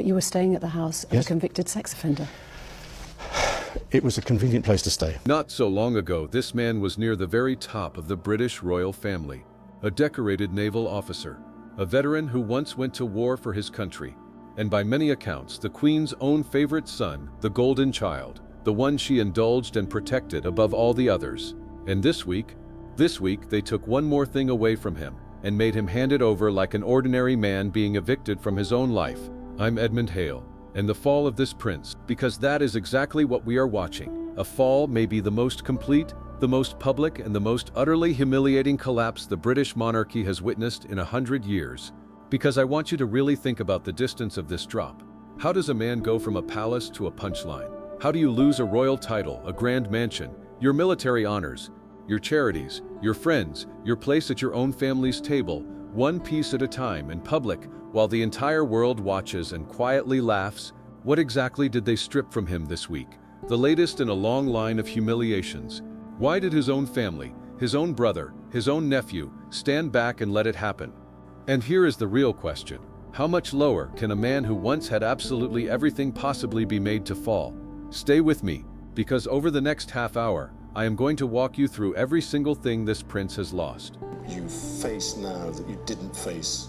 you were staying at the house of a convicted sex offender. It was a convenient place to stay. Not so long ago, this man was near the very top of the British royal family, a decorated naval officer, a veteran who once went to war for his country, and by many accounts, the Queen's own favorite son, the golden child, the one she indulged and protected above all the others. And this week, they took one more thing away from him and made him hand it over like an ordinary man being evicted from his own life. I'm Edmund Hale, and the fall of this prince, because that is exactly what we are watching. A fall may be the most complete, the most public, and the most utterly humiliating collapse the British monarchy has witnessed in 100 years. Because I want you to really think about the distance of this drop. How does a man go from a palace to a punchline? How do you lose a royal title, a grand mansion, your military honors, your charities, your friends, your place at your own family's table, one piece at a time in public, while the entire world watches and quietly laughs? What exactly did they strip from him this week? The latest in a long line of humiliations. Why did his own family, his own brother, his own nephew, stand back and let it happen? And here is the real question. How much lower can a man who once had absolutely everything possibly be made to fall? Stay with me, because over the next half hour, I am going to walk you through every single thing this prince has lost. You face now that you didn't face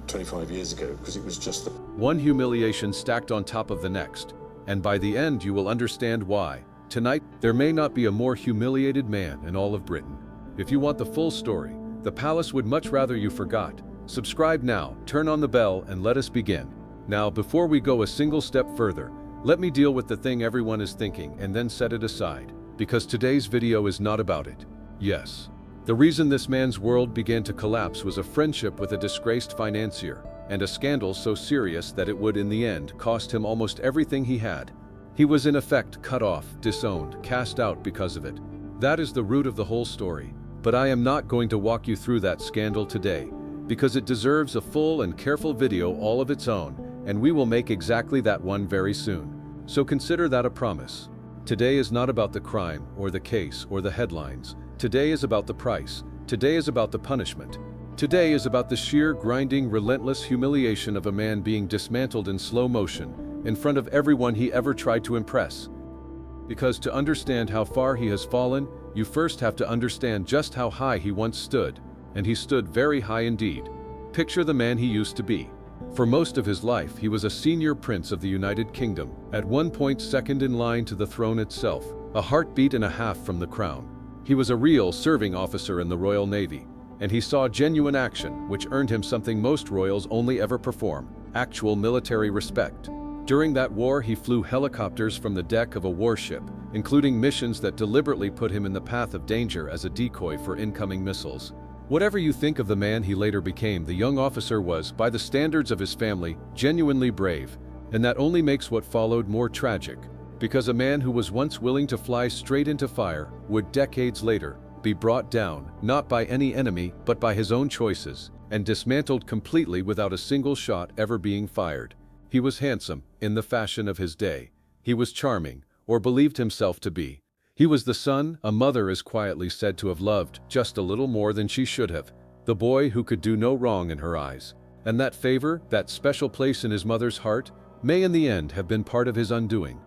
25 years ago, because it was just the... One humiliation stacked on top of the next, and by the end you will understand why. Tonight, there may not be a more humiliated man in all of Britain. If you want the full story, the palace would much rather you forgot. Subscribe now, turn on the bell, and let us begin. Now, before we go a single step further, let me deal with the thing everyone is thinking and then set it aside, because today's video is not about it. Yes, the reason this man's world began to collapse was a friendship with a disgraced financier, and a scandal so serious that it would in the end cost him almost everything he had. He was in effect cut off, disowned, cast out because of it. That is the root of the whole story. But I am not going to walk you through that scandal today, because it deserves a full and careful video all of its own, and we will make exactly that one very soon. So consider that a promise. Today is not about the crime, or the case, or the headlines. Today is about the price. Today is about the punishment. Today is about the sheer, grinding, relentless humiliation of a man being dismantled in slow motion, in front of everyone he ever tried to impress. Because to understand how far he has fallen, you first have to understand just how high he once stood, and he stood very high indeed. Picture the man he used to be. For most of his life, he was a senior prince of the United Kingdom, at one point second in line to the throne itself, a heartbeat and a half from the crown. He was a real serving officer in the Royal Navy, and he saw genuine action, which earned him something most royals only ever perform: actual military respect. During that war, he flew helicopters from the deck of a warship, including missions that deliberately put him in the path of danger as a decoy for incoming missiles. Whatever you think of the man he later became, the young officer was, by the standards of his family, genuinely brave, and that only makes what followed more tragic, because a man who was once willing to fly straight into fire would decades later be brought down, not by any enemy, but by his own choices, and dismantled completely without a single shot ever being fired. He was handsome, in the fashion of his day. He was charming, or believed himself to be. He was the son a mother is quietly said to have loved just a little more than she should have, the boy who could do no wrong in her eyes. And that favor, that special place in his mother's heart, may in the end have been part of his undoing.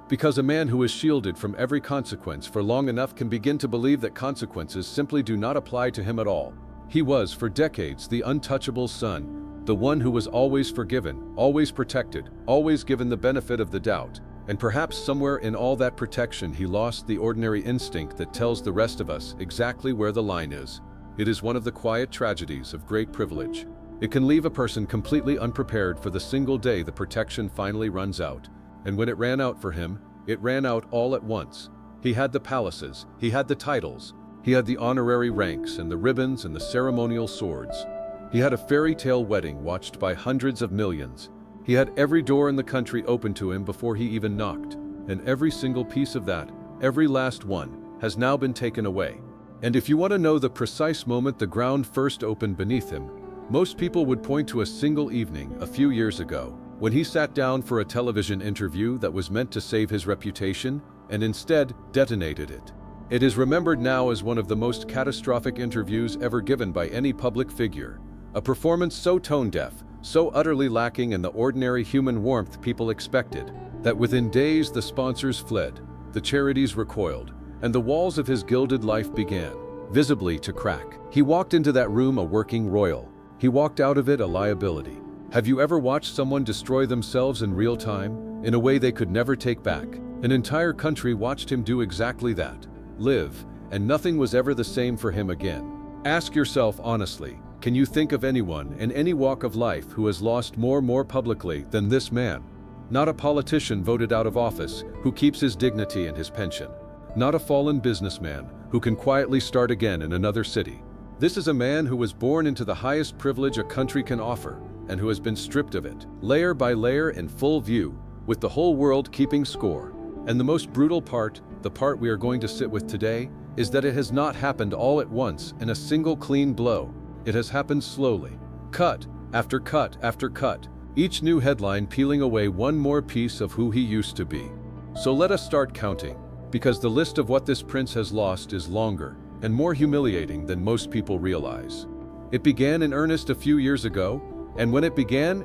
Because a man who is shielded from every consequence for long enough can begin to believe that consequences simply do not apply to him at all. He was, for decades, the untouchable son, the one who was always forgiven, always protected, always given the benefit of the doubt. And perhaps somewhere in all that protection he lost the ordinary instinct that tells the rest of us exactly where the line is. It is one of the quiet tragedies of great privilege. It can leave a person completely unprepared for the single day the protection finally runs out. And when it ran out for him, it ran out all at once. He had the palaces, he had the titles, he had the honorary ranks and the ribbons and the ceremonial swords. He had a fairy tale wedding watched by hundreds of millions. He had every door in the country open to him before he even knocked, and every single piece of that, every last one, has now been taken away. And if you want to know the precise moment the ground first opened beneath him, most people would point to a single evening a few years ago, when he sat down for a television interview that was meant to save his reputation, and instead detonated it. It is remembered now as one of the most catastrophic interviews ever given by any public figure, a performance so tone-deaf, so utterly lacking in the ordinary human warmth people expected, that within days the sponsors fled, the charities recoiled, and the walls of his gilded life began, visibly to crack. He walked into that room a working royal. He walked out of it a liability. Have you ever watched someone destroy themselves in real time, in a way they could never take back? An entire country watched him do exactly that, live, and nothing was ever the same for him again. Ask yourself honestly, can you think of anyone in any walk of life who has lost more publicly than this man? Not a politician voted out of office who keeps his dignity and his pension. Not a fallen businessman who can quietly start again in another city. This is a man who was born into the highest privilege a country can offer, and who has been stripped of it, layer by layer in full view, with the whole world keeping score. And the most brutal part, the part we are going to sit with today, is that it has not happened all at once in a single clean blow. It has happened slowly, cut after cut after cut, each new headline peeling away one more piece of who he used to be. So let us start counting, because the list of what this prince has lost is longer and more humiliating than most people realize. It began in earnest a few years ago, and when it began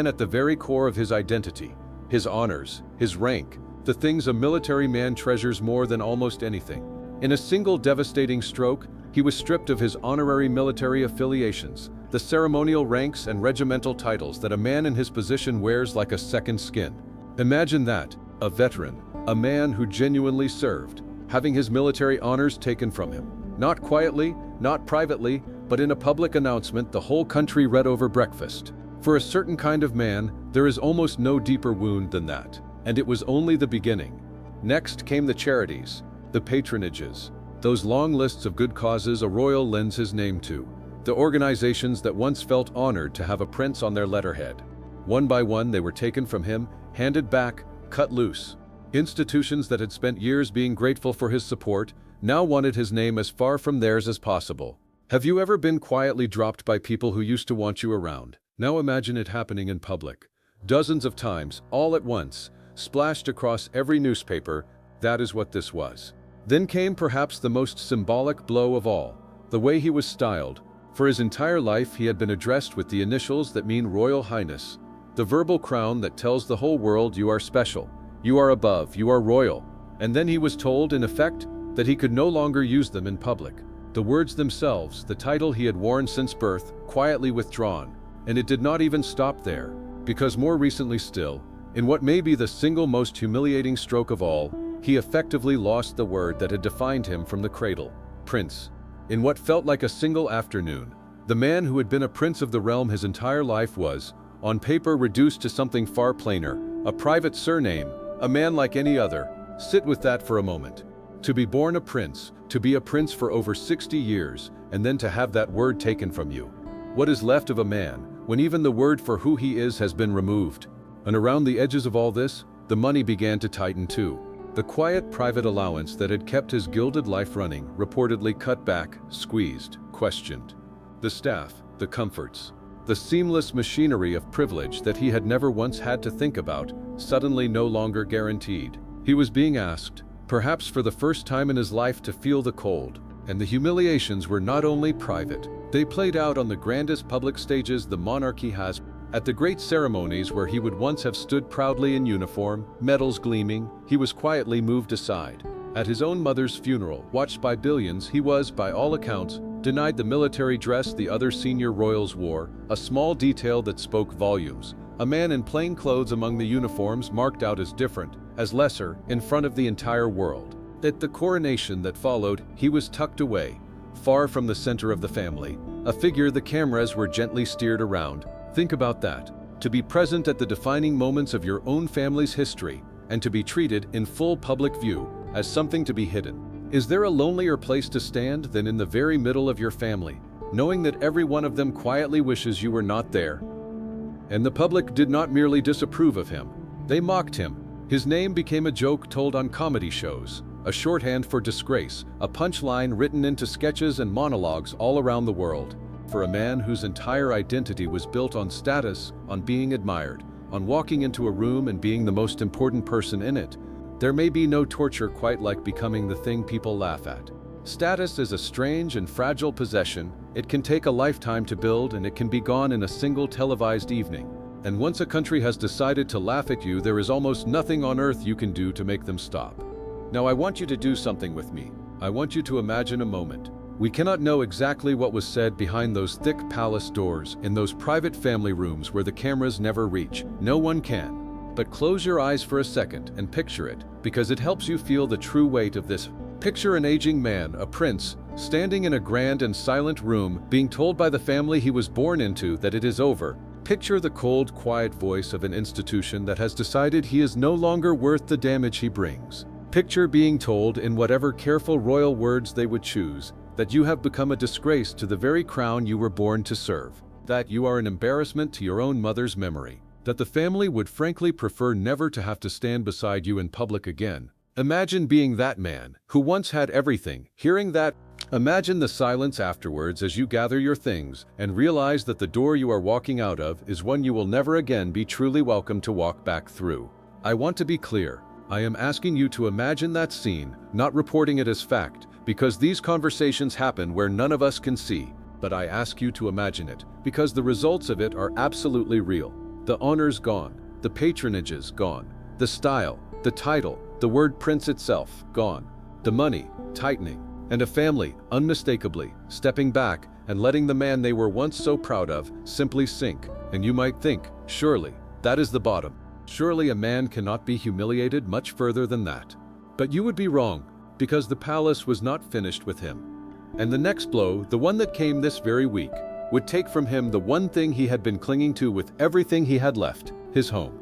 at the very core of his identity, his honors, his rank, the things a military man treasures more than almost anything. In a single devastating stroke, he was stripped of his honorary military affiliations, the ceremonial ranks and regimental titles that a man in his position wears like a second skin. Imagine that, a veteran, a man who genuinely served, having his military honors taken from him. Not quietly, not privately, but in a public announcement the whole country read over breakfast. For a certain kind of man, there is almost no deeper wound than that. And it was only the beginning. Next came the charities, the patronages, those long lists of good causes a royal lends his name to, the organizations that once felt honored to have a prince on their letterhead. One by one they were taken from him, handed back, cut loose. Institutions that had spent years being grateful for his support now wanted his name as far from theirs as possible. Have you ever been quietly dropped by people who used to want you around? Now imagine it happening in public. Dozens of times, all at once, splashed across every newspaper. That is what this was. Then came perhaps the most symbolic blow of all, the way he was styled. For his entire life he had been addressed with the initials that mean Royal Highness, the verbal crown that tells the whole world you are special, you are above, you are royal. And then he was told, in effect, that he could no longer use them in public. The words themselves, the title he had worn since birth, quietly withdrawn. And it did not even stop there, because more recently still, in what may be the single most humiliating stroke of all, he effectively lost the word that had defined him from the cradle, prince. In what felt like a single afternoon, the man who had been a prince of the realm his entire life was, on paper, reduced to something far plainer, a private surname, a man like any other. Sit with that for a moment. To be born a prince, to be a prince for over 60 years, and then to have that word taken from you. What is left of a man, when even the word for who he is has been removed? And around the edges of all this, the money began to tighten too. The quiet private allowance that had kept his gilded life running reportedly cut back, squeezed, questioned. The staff, the comforts, the seamless machinery of privilege that he had never once had to think about, suddenly no longer guaranteed. He was being asked, perhaps for the first time in his life, to feel the cold. And the humiliations were not only private, they played out on the grandest public stages the monarchy has. At the great ceremonies where he would once have stood proudly in uniform, medals gleaming, he was quietly moved aside. At his own mother's funeral, watched by billions, he was, by all accounts, denied the military dress the other senior royals wore, a small detail that spoke volumes. A man in plain clothes among the uniforms marked out as different, as lesser, in front of the entire world. At the coronation that followed, he was tucked away, far from the center of the family, a figure the cameras were gently steered around. Think about that. To be present at the defining moments of your own family's history, and to be treated in full public view as something to be hidden. Is there a lonelier place to stand than in the very middle of your family, knowing that every one of them quietly wishes you were not there? And the public did not merely disapprove of him, they mocked him. His name became a joke told on comedy shows, a shorthand for disgrace, a punchline written into sketches and monologues all around the world. For a man whose entire identity was built on status, on being admired, on walking into a room and being the most important person in it, there may be no torture quite like becoming the thing people laugh at. Status is a strange and fragile possession. It can take a lifetime to build, and it can be gone in a single televised evening. And once a country has decided to laugh at you, there is almost nothing on earth you can do to make them stop. Now I want you to do something with me. I want you to imagine a moment. We cannot know exactly what was said behind those thick palace doors, in those private family rooms where the cameras never reach. No one can. But close your eyes for a second and picture it, because it helps you feel the true weight of this. Picture an aging man, a prince, standing in a grand and silent room, being told by the family he was born into that it is over. Picture the cold, quiet voice of an institution that has decided he is no longer worth the damage he brings. Picture being told, in whatever careful royal words they would choose, that you have become a disgrace to the very crown you were born to serve, that you are an embarrassment to your own mother's memory, that the family would frankly prefer never to have to stand beside you in public again. Imagine being that man, who once had everything, hearing that. Imagine the silence afterwards as you gather your things and realize that the door you are walking out of is one you will never again be truly welcome to walk back through. I want to be clear. I am asking you to imagine that scene, not reporting it as fact, because these conversations happen where none of us can see. But I ask you to imagine it, because the results of it are absolutely real. The honors gone, the patronages gone, the style, the title, the word prince itself gone, the money tightening, and a family unmistakably stepping back and letting the man they were once so proud of simply sink. And you might think, surely, that is the bottom. Surely a man cannot be humiliated much further than that. But you would be wrong, because the palace was not finished with him. And the next blow, the one that came this very week, would take from him the one thing he had been clinging to with everything he had left, his home.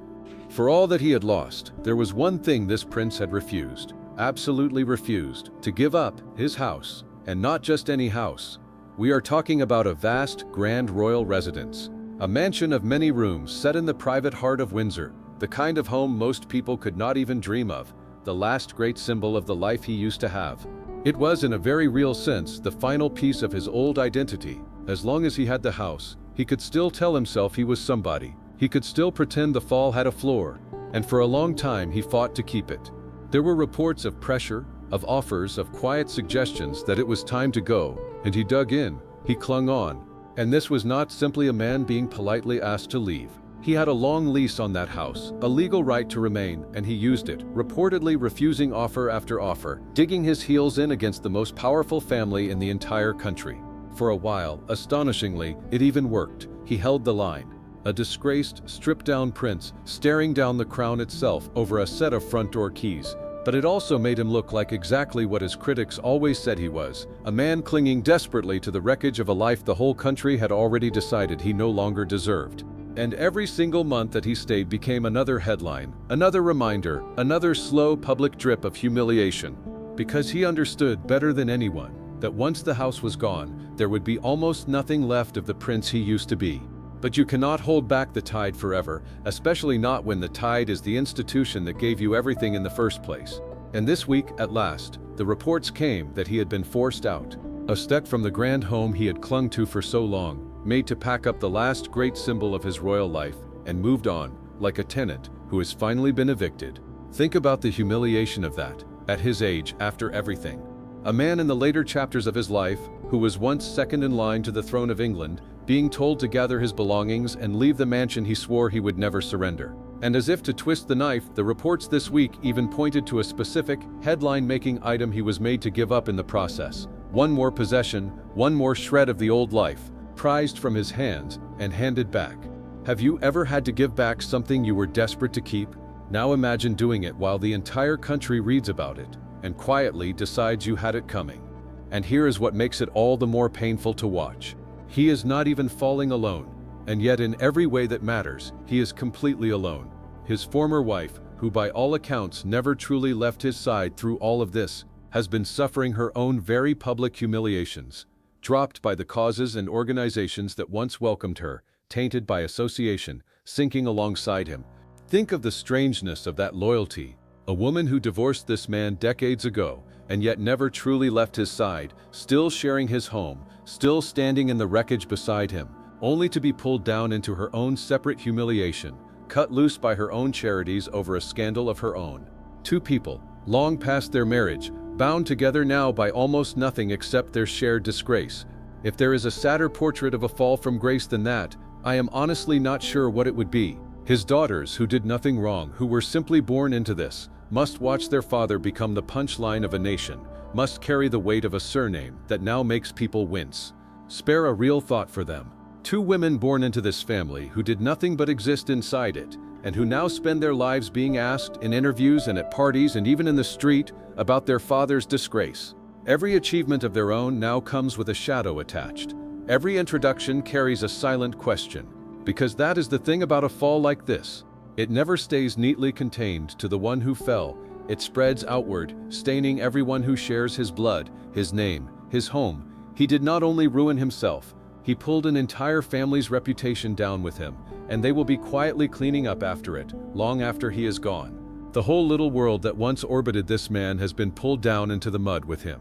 For all that he had lost, there was one thing this prince had refused, absolutely refused, to give up: his house. And not just any house. We are talking about a vast, grand royal residence. A mansion of many rooms set in the private heart of Windsor, the kind of home most people could not even dream of, the last great symbol of the life he used to have. It was, in a very real sense, the final piece of his old identity. As long as he had the house, he could still tell himself he was somebody. He could still pretend the fall had a floor, and for a long time he fought to keep it. There were reports of pressure, of offers, of quiet suggestions that it was time to go, and he dug in, he clung on. And this was not simply a man being politely asked to leave. He had a long lease on that house, a legal right to remain, and he used it, reportedly refusing offer after offer, digging his heels in against the most powerful family in the entire country. For a while, astonishingly, it even worked. He held the line. A disgraced, stripped-down prince, staring down the crown itself over a set of front door keys. But it also made him look like exactly what his critics always said he was, a man clinging desperately to the wreckage of a life the whole country had already decided he no longer deserved. And every single month that he stayed became another headline, another reminder, another slow public drip of humiliation. Because he understood better than anyone that once the house was gone, there would be almost nothing left of the prince he used to be. But you cannot hold back the tide forever, especially not when the tide is the institution that gave you everything in the first place. And this week, at last, the reports came that he had been forced out. Ousted, from the grand home he had clung to for so long, made to pack up the last great symbol of his royal life, and moved on, like a tenant who has finally been evicted. Think about the humiliation of that, at his age, after everything. A man in the later chapters of his life, who was once second in line to the throne of England, being told to gather his belongings and leave the mansion he swore he would never surrender. And as if to twist the knife, the reports this week even pointed to a specific, headline-making item he was made to give up in the process. One more possession, one more shred of the old life, prized from his hands and handed back. Have you ever had to give back something you were desperate to keep? Now imagine doing it while the entire country reads about it and quietly decides you had it coming. And here is what makes it all the more painful to watch. He is not even falling alone, and yet in every way that matters, he is completely alone. His former wife, who by all accounts never truly left his side through all of this, has been suffering her own very public humiliations, dropped by the causes and organizations that once welcomed her, tainted by association, sinking alongside him. Think of the strangeness of that loyalty. A woman who divorced this man decades ago, and yet never truly left his side, still sharing his home, still standing in the wreckage beside him, only to be pulled down into her own separate humiliation, cut loose by her own charities over a scandal of her own. Two people, long past their marriage, bound together now by almost nothing except their shared disgrace. If there is a sadder portrait of a fall from grace than that, I am honestly not sure what it would be. His daughters, who did nothing wrong, who were simply born into this, must watch their father become the punchline of a nation, must carry the weight of a surname that now makes people wince. Spare a real thought for them. Two women born into this family who did nothing but exist inside it, and who now spend their lives being asked in interviews and at parties and even in the street about their father's disgrace. Every achievement of their own now comes with a shadow attached. Every introduction carries a silent question, because that is the thing about a fall like this. It never stays neatly contained to the one who fell. It spreads outward, staining everyone who shares his blood, his name, his home. He did not only ruin himself, he pulled an entire family's reputation down with him, and they will be quietly cleaning up after it, long after he is gone. The whole little world that once orbited this man has been pulled down into the mud with him.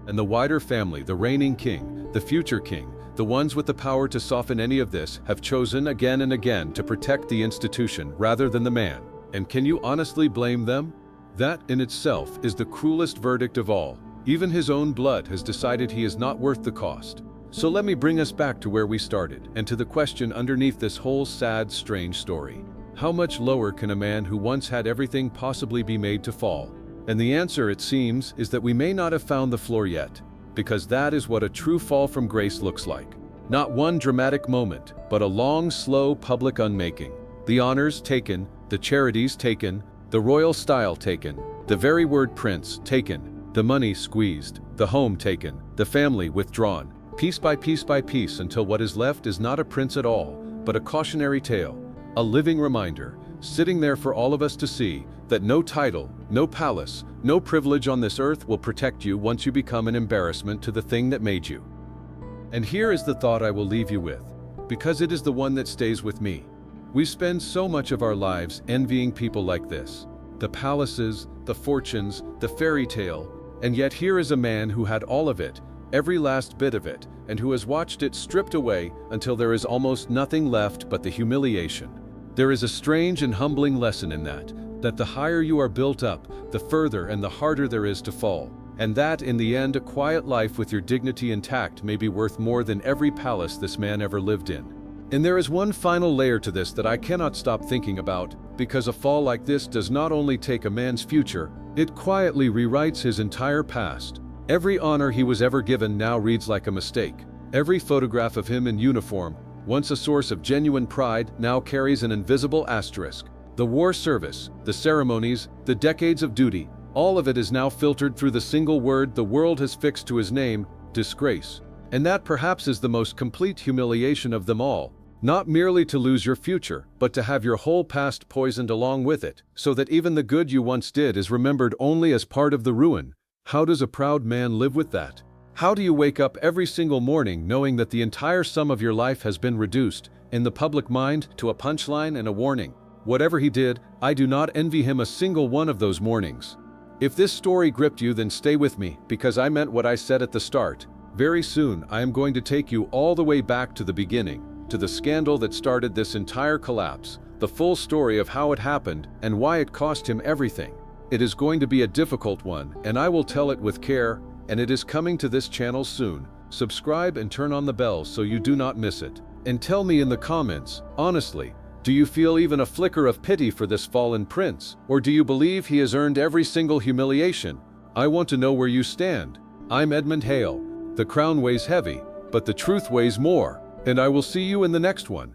And the wider family, the reigning king, the future king, the ones with the power to soften any of this, have chosen again and again to protect the institution rather than the man. And can you honestly blame them? That in itself is the cruelest verdict of all. Even his own blood has decided he is not worth the cost. So let me bring us back to where we started, and to the question underneath this whole sad, strange story. How much lower can a man who once had everything possibly be made to fall? And the answer, it seems, is that we may not have found the floor yet, because that is what a true fall from grace looks like. Not one dramatic moment, but a long, slow public unmaking. The honors taken, the charities taken, the royal style taken, the very word prince taken, the money squeezed, the home taken, the family withdrawn, piece by piece until what is left is not a prince at all, but a cautionary tale, a living reminder, sitting there for all of us to see, that no title, no palace, no privilege on this earth will protect you once you become an embarrassment to the thing that made you. And here is the thought I will leave you with, because it is the one that stays with me. We spend so much of our lives envying people like this. The palaces, the fortunes, the fairy tale, and yet here is a man who had all of it, every last bit of it, and who has watched it stripped away until there is almost nothing left but the humiliation. There is a strange and humbling lesson in that the higher you are built up, the further and the harder there is to fall, and that in the end a quiet life with your dignity intact may be worth more than every palace this man ever lived in. And there is one final layer to this that I cannot stop thinking about, because a fall like this does not only take a man's future, it quietly rewrites his entire past. Every honor he was ever given now reads like a mistake. Every photograph of him in uniform, once a source of genuine pride, now carries an invisible asterisk. The war service, the ceremonies, the decades of duty, all of it is now filtered through the single word the world has fixed to his name, disgrace. And that perhaps is the most complete humiliation of them all. Not merely to lose your future, but to have your whole past poisoned along with it, so that even the good you once did is remembered only as part of the ruin. How does a proud man live with that? How do you wake up every single morning knowing that the entire sum of your life has been reduced, in the public mind, to a punchline and a warning? Whatever he did, I do not envy him a single one of those mornings. If this story gripped you, then stay with me, because I meant what I said at the start. Very soon, I am going to take you all the way back to the beginning, to the scandal that started this entire collapse, the full story of how it happened and why it cost him everything. It is going to be a difficult one, and I will tell it with care, and it is coming to this channel soon. Subscribe and turn on the bell so you do not miss it. And tell me in the comments, honestly, do you feel even a flicker of pity for this fallen prince? Or do you believe he has earned every single humiliation? I want to know where you stand. I'm Edmund Hale. The crown weighs heavy, but the truth weighs more. And I will see you in the next one.